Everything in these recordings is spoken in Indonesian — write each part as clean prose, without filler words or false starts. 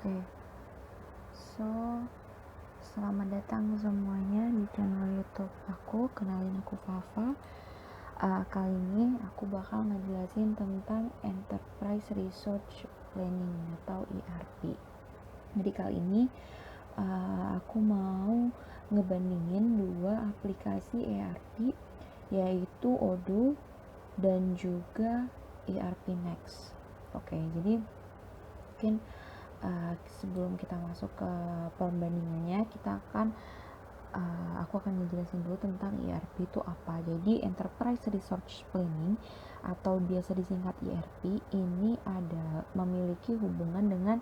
Oke, so selamat datang semuanya di channel YouTube aku. Kenalin, aku Fafa. Kali ini aku bakal ngejelasin tentang Enterprise Resource Planning atau ERP. Jadi kali ini aku mau ngebandingin dua aplikasi ERP, yaitu Odoo dan juga ERP Next. Oke, jadi mungkin sebelum kita masuk ke perbandingannya, aku akan ngejelasin dulu tentang ERP itu apa. Jadi Enterprise Resource Planning atau biasa disingkat ERP ini memiliki hubungan dengan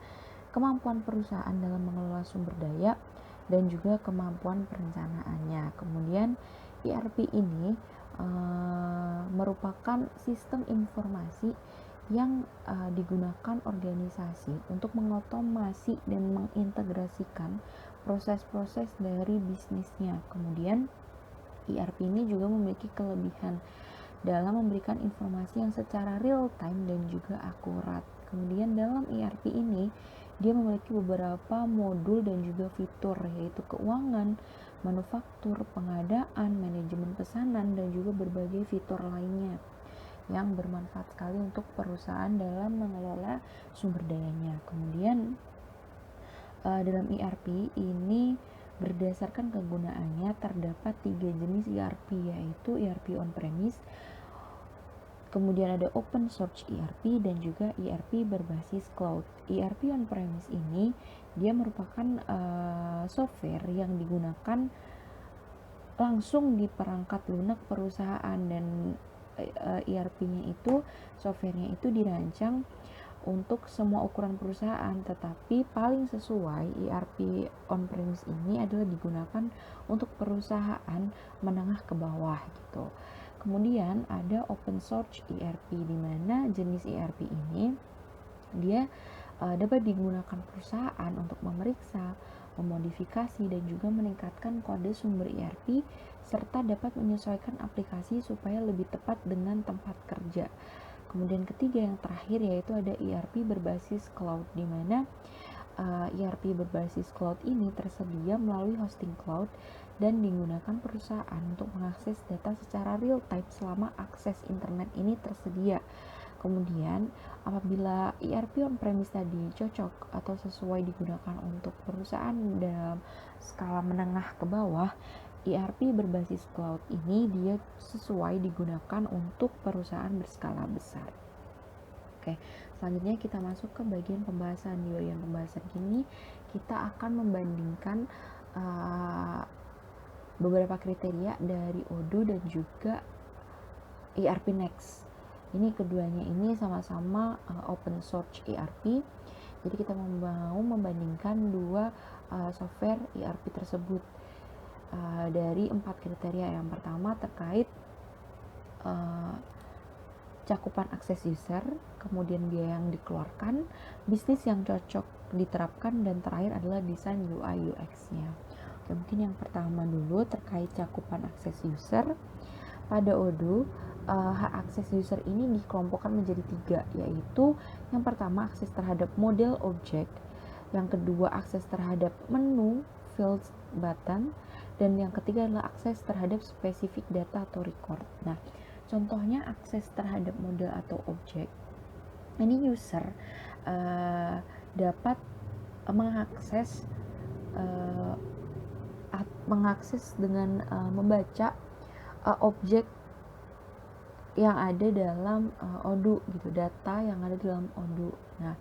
kemampuan perusahaan dalam mengelola sumber daya dan juga kemampuan perencanaannya. Kemudian ERP ini merupakan sistem informasi yang digunakan organisasi untuk mengotomasi dan mengintegrasikan proses-proses dari bisnisnya. Kemudian ERP ini juga memiliki kelebihan dalam memberikan informasi yang secara real time dan juga akurat. Kemudian dalam ERP ini dia memiliki beberapa modul dan juga fitur, yaitu keuangan, manufaktur, pengadaan, manajemen pesanan, dan juga berbagai fitur lainnya yang bermanfaat sekali untuk perusahaan dalam mengelola sumber dayanya. Kemudian dalam ERP ini berdasarkan kegunaannya terdapat 3 jenis ERP, yaitu ERP on-premise, kemudian ada open source ERP, dan juga ERP berbasis cloud. ERP on-premise ini dia merupakan software yang digunakan langsung di perangkat lunak perusahaan, dan ERP-nya itu, software-nya itu dirancang untuk semua ukuran perusahaan, tetapi paling sesuai ERP on-premise ini adalah digunakan untuk perusahaan menengah ke bawah gitu. Kemudian ada open source ERP, di mana jenis ERP ini dia dapat digunakan perusahaan untuk memeriksa, memodifikasi, dan juga meningkatkan kode sumber ERP, serta dapat menyesuaikan aplikasi supaya lebih tepat dengan tempat kerja. Kemudian ketiga, yang terakhir, yaitu ada ERP berbasis cloud, di mana ERP berbasis cloud ini tersedia melalui hosting cloud dan digunakan perusahaan untuk mengakses data secara real time selama akses internet ini tersedia. Kemudian apabila ERP on-premise tadi cocok atau sesuai digunakan untuk perusahaan dalam skala menengah ke bawah, ERP berbasis cloud ini dia sesuai digunakan untuk perusahaan berskala besar. Oke, selanjutnya kita masuk ke bagian pembahasan. Di bagian pembahasan ini kita akan membandingkan beberapa kriteria dari Odoo dan juga ERP Next. Ini keduanya ini sama-sama open source ERP. Jadi kita mau membandingkan dua software ERP tersebut dari 4 kriteria. Yang pertama terkait cakupan akses user, kemudian biaya yang dikeluarkan, bisnis yang cocok diterapkan, dan terakhir adalah desain UI UX-nya. Oke, mungkin yang pertama dulu terkait cakupan akses user. Pada Odoo, hak akses user ini dikelompokkan menjadi 3, yaitu yang pertama akses terhadap model objek, yang kedua akses terhadap menu, fields, button, dan yang ketiga adalah akses terhadap spesifik data atau record. Nah, contohnya akses terhadap model atau objek, ini user dapat mengakses dengan membaca objek yang ada dalam Odoo gitu, data yang ada dalam Odoo. Nah,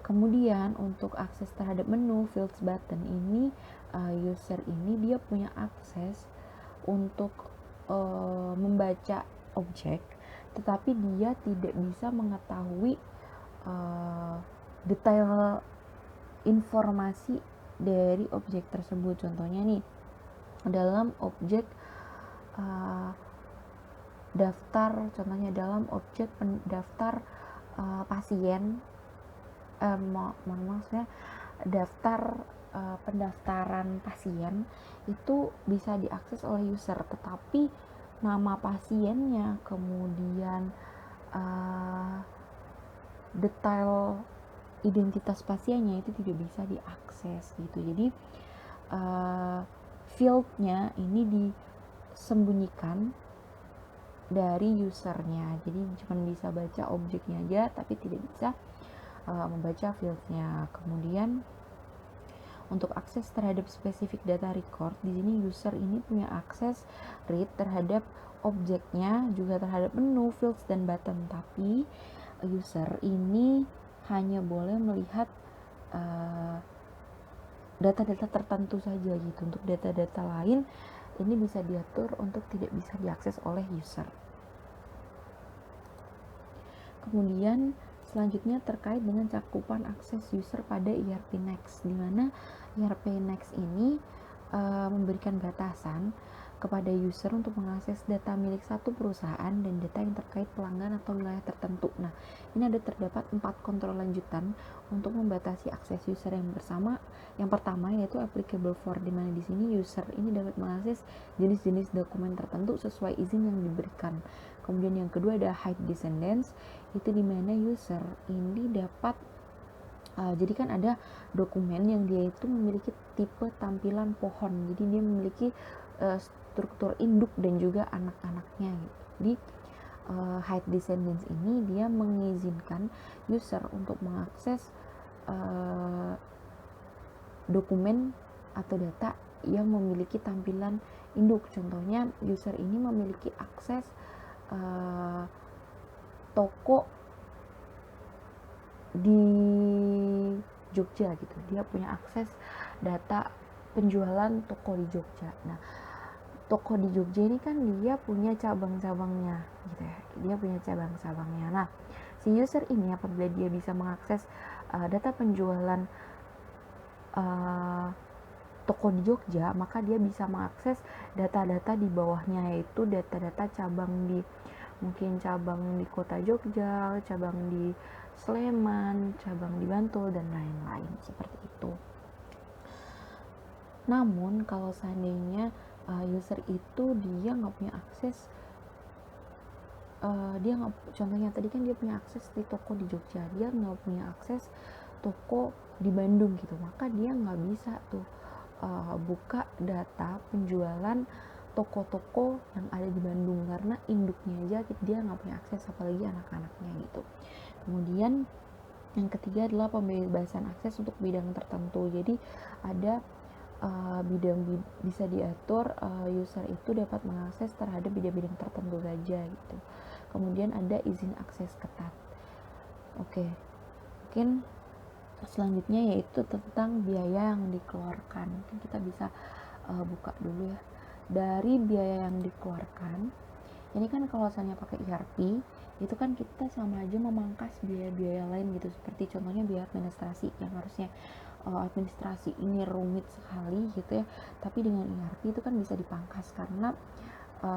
kemudian untuk akses terhadap menu, fields, button ini user ini dia punya akses untuk membaca objek, tetapi dia tidak bisa mengetahui detail informasi dari objek tersebut. Contohnya nih, dalam objek daftar pasien, maksudnya daftar pendaftaran pasien itu bisa diakses oleh user, tetapi nama pasiennya, kemudian detail identitas pasiennya itu tidak bisa diakses gitu. Jadi fieldnya ini disembunyikan dari usernya, jadi cuma bisa baca objeknya aja tapi tidak bisa membaca fieldnya. Kemudian untuk akses terhadap spesifik data record, di sini user ini punya akses read terhadap objeknya, juga terhadap menu, fields, dan button. Tapi user ini hanya boleh melihat data-data tertentu saja gitu. Untuk data-data lain ini bisa diatur untuk tidak bisa diakses oleh user. Kemudian selanjutnya terkait dengan cakupan akses user pada ERP Next, di mana ERP Next ini memberikan batasan kepada user untuk mengakses data milik satu perusahaan dan data yang terkait pelanggan atau wilayah tertentu. Nah, ini ada terdapat 4 kontrol lanjutan untuk membatasi akses user yang bersama. Yang pertama yaitu applicable for, di mana di sini user ini dapat mengakses jenis-jenis dokumen tertentu sesuai izin yang diberikan. Kemudian yang kedua ada hide descendants, itu di mana user ini dapat jadi kan ada dokumen yang dia itu memiliki tipe tampilan pohon, jadi dia memiliki struktur induk dan juga anak-anaknya gitu. Di hide descendants ini dia mengizinkan user untuk mengakses dokumen atau data yang memiliki tampilan induk. Contohnya user ini memiliki akses toko di Jogja gitu, dia punya akses data penjualan toko di Jogja. Nah, toko di Jogja ini kan dia punya cabang-cabangnya gitu ya, dia punya cabang-cabangnya. Nah, si user ini apabila dia bisa mengakses data penjualan toko di Jogja, maka dia bisa mengakses data-data di bawahnya, yaitu data-data cabang di mungkin cabang di kota Jogja, cabang di Sleman, cabang di Bantul, dan lain-lain seperti itu. Namun kalau seandainya user itu dia nggak punya akses, contohnya tadi kan dia punya akses di toko di Jogja, dia nggak punya akses toko di Bandung gitu, maka dia nggak bisa tuh buka data penjualan toko-toko yang ada di Bandung karena induknya aja dia nggak punya akses, apalagi anak-anaknya gitu. Kemudian yang ketiga adalah pembebasan akses untuk bidang tertentu. Jadi ada bidang bisa diatur user itu dapat mengakses terhadap bidang-bidang tertentu saja gitu. Kemudian ada izin akses ketat. Oke, mungkin selanjutnya yaitu tentang biaya yang dikeluarkan. Mungkin kita bisa buka dulu ya. Dari biaya yang dikeluarkan, ini kan kalau misalnya pakai ERP itu kan kita sama aja memangkas biaya-biaya lain gitu, seperti contohnya biaya administrasi yang harusnya administrasi ini rumit sekali gitu ya, tapi dengan ERP itu kan bisa dipangkas karena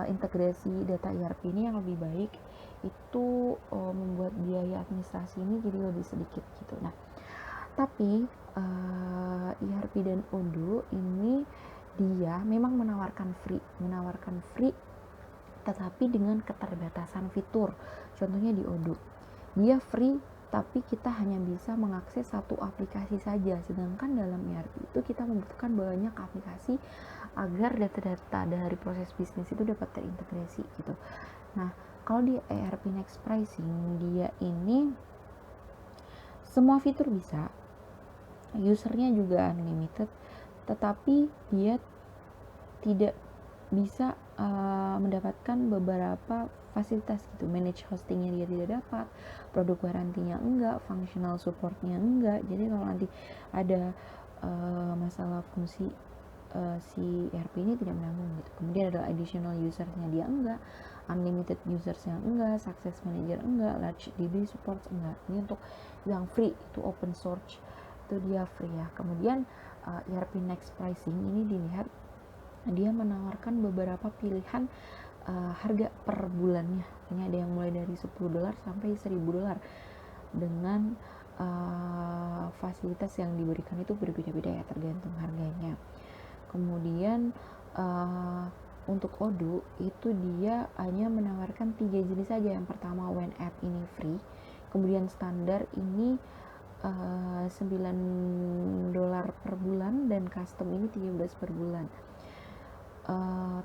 integrasi data ERP ini yang lebih baik itu membuat biaya administrasi ini jadi lebih sedikit gitu. Nah, tapi ERP dan Odoo ini dia memang menawarkan free tetapi dengan keterbatasan fitur. Contohnya di Odoo, dia free tapi kita hanya bisa mengakses satu aplikasi saja, sedangkan dalam ERP itu kita membutuhkan banyak aplikasi agar data-data dari proses bisnis itu dapat terintegrasi gitu. Nah, kalau di ERP Next Pricing dia ini semua fitur bisa, usernya juga unlimited, tetapi dia tidak bisa mendapatkan beberapa fasilitas gitu. Manage hostingnya dia tidak dapat, produk garantinya enggak, functional supportnya enggak. Jadi kalau nanti ada masalah fungsi si ERP ini tidak menyambung gitu. Kemudian ada additional usersnya dia enggak, unlimited usersnya enggak, success manager enggak, large DB supports enggak. Ini untuk yang free itu open source itu dia free ya. Kemudian ERP Next Pricing ini dilihat dia menawarkan beberapa pilihan harga per bulannya. Ini ada yang mulai dari $10 sampai $1.000 dengan fasilitas yang diberikan itu berbeda-beda ya, tergantung harganya. Kemudian untuk Odoo itu dia hanya menawarkan 3 jenis saja. Yang pertama WAN app ini free, kemudian standar ini $9 per bulan dan custom ini 13 per bulan.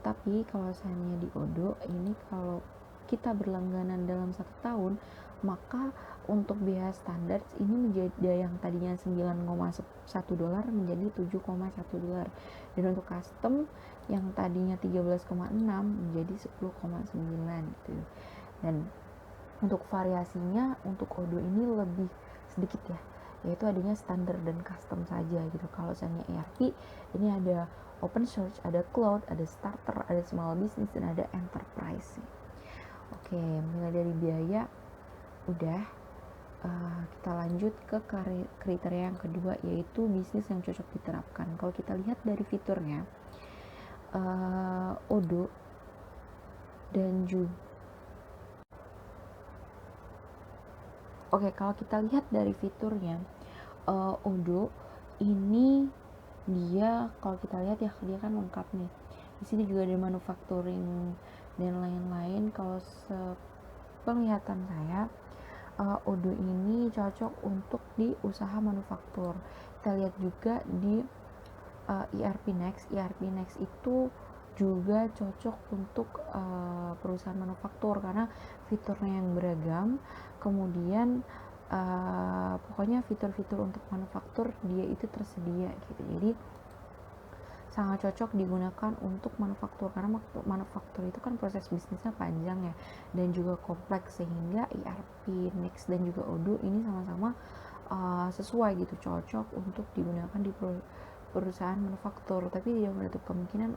Tapi kalau misalnya di Odoo ini kalau kita berlangganan dalam 1 tahun, maka untuk biaya standar ini menjadi yang tadinya $9,1 menjadi $7,1, dan untuk custom yang tadinya 13,6 menjadi 10,9 gitu. Dan untuk variasinya untuk Odoo ini lebih sedikit ya, yaitu adanya standar dan custom saja gitu. Kalau misalnya ERP ini ada open source, ada cloud, ada starter, ada small business, dan ada enterprise. Oke, mulai dari biaya udah, kita lanjut ke kriteria yang kedua, yaitu bisnis yang cocok diterapkan. Kalau kita lihat dari fiturnya, Odoo dan juga kalau kita lihat dari fiturnya, Odoo ini dia kalau kita lihat ya, dia kan lengkap nih. Di sini juga ada manufacturing dan lain-lain. Kalau penglihatan saya, Odoo ini cocok untuk di usaha manufaktur. Kita lihat juga di ERP Next. ERP Next itu juga cocok untuk perusahaan manufaktur karena fiturnya yang beragam. Kemudian pokoknya fitur-fitur untuk manufaktur dia itu tersedia gitu. Jadi sangat cocok digunakan untuk manufaktur karena manufaktur itu kan proses bisnisnya panjang ya dan juga kompleks, sehingga ERP Next dan juga Odoo ini sama-sama sesuai gitu, cocok untuk digunakan di perusahaan manufaktur. Tapi dia menutup kemungkinan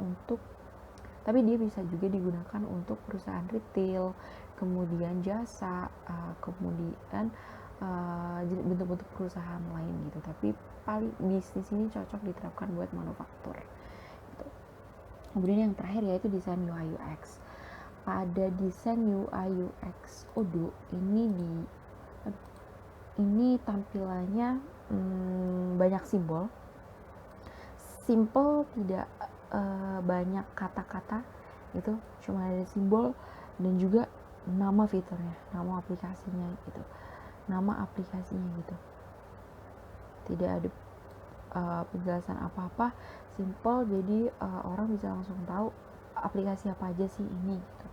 tapi dia bisa juga digunakan untuk perusahaan retail, kemudian jasa, kemudian bentuk-bentuk perusahaan lain gitu. Tapi paling bisnis ini cocok diterapkan buat manufaktur gitu. Kemudian yang terakhir yaitu desain UI UX. Pada desain UI UX Odoo ini tampilannya banyak simbol, simple, tidak banyak kata-kata gitu, cuma ada simbol dan juga nama fiturnya, nama aplikasinya gitu, tidak ada penjelasan apa-apa, simple, jadi orang bisa langsung tahu aplikasi apa aja sih ini gitu.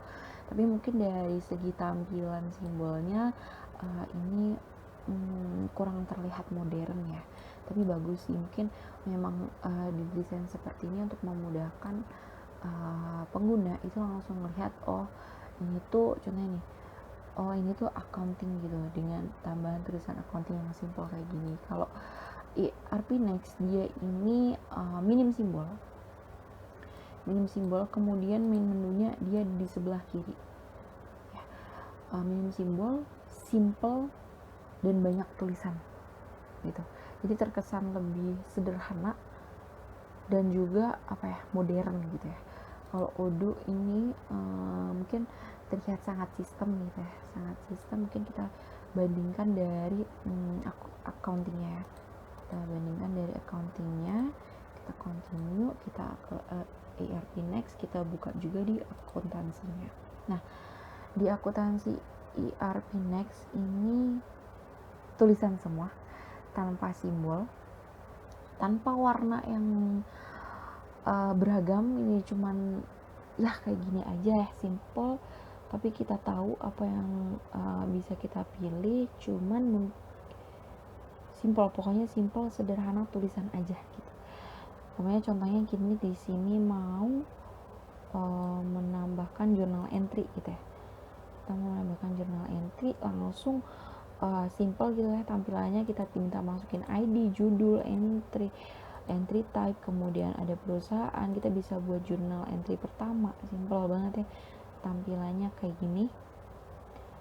Tapi mungkin dari segi tampilan simbolnya ini kurang terlihat modern ya, tapi bagus sih. Mungkin memang didesain seperti ini untuk memudahkan pengguna itu langsung melihat, oh ini tuh contohnya nih, oh ini tuh accounting gitu, dengan tambahan tulisan accounting yang simple kayak gini. Kalau ERP Next dia ini minim simbol, kemudian main menunya dia di sebelah kiri ya. Minim simbol, simple, dan banyak tulisan gitu, jadi terkesan lebih sederhana dan juga modern gitu ya. Kalau Odoo ini mungkin terlihat sangat sistem gitu ya, sangat sistem. Mungkin kita bandingkan dari accountingnya ya, kita continue, kita ke ERP Next, kita buka juga di akuntansinya. Nah, di akuntansi ERP Next ini tulisan semua, tanpa simbol, tanpa warna yang beragam. Ini cuman ya kayak gini aja ya, simple, tapi kita tahu apa yang bisa kita pilih. Cuman simple, pokoknya simple, sederhana, tulisan aja gitu. Pokoknya contohnya gini, di sini mau menambahkan journal entry gitu ya, kita mau menambahkan journal entry, langsung simple gitu ya tampilannya. Kita minta masukin ID, judul, entry type, kemudian ada perusahaan, kita bisa buat jurnal entry pertama. Simple banget ya tampilannya kayak gini,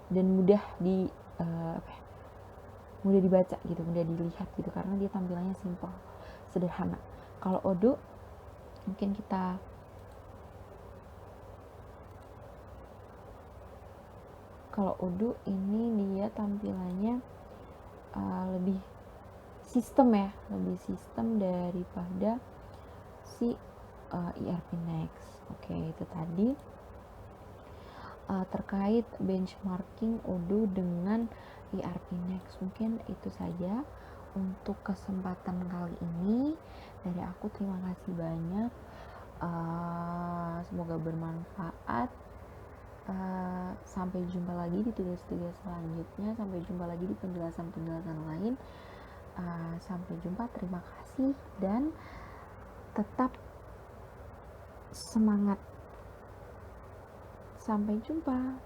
dan mudah dibaca gitu, mudah dilihat gitu, karena dia tampilannya simple, sederhana. Kalau Odoo mungkin ini dia tampilannya lebih sistem ya, lebih sistem daripada si ERP Next. Oke, itu tadi terkait benchmarking Odoo dengan ERP Next. Mungkin itu saja untuk kesempatan kali ini. Dari aku terima kasih banyak. Semoga bermanfaat. Sampai jumpa lagi di tugas-tugas selanjutnya. Sampai jumpa lagi di penjelasan-penjelasan lain. Sampai jumpa, terima kasih, dan tetap semangat. Sampai jumpa.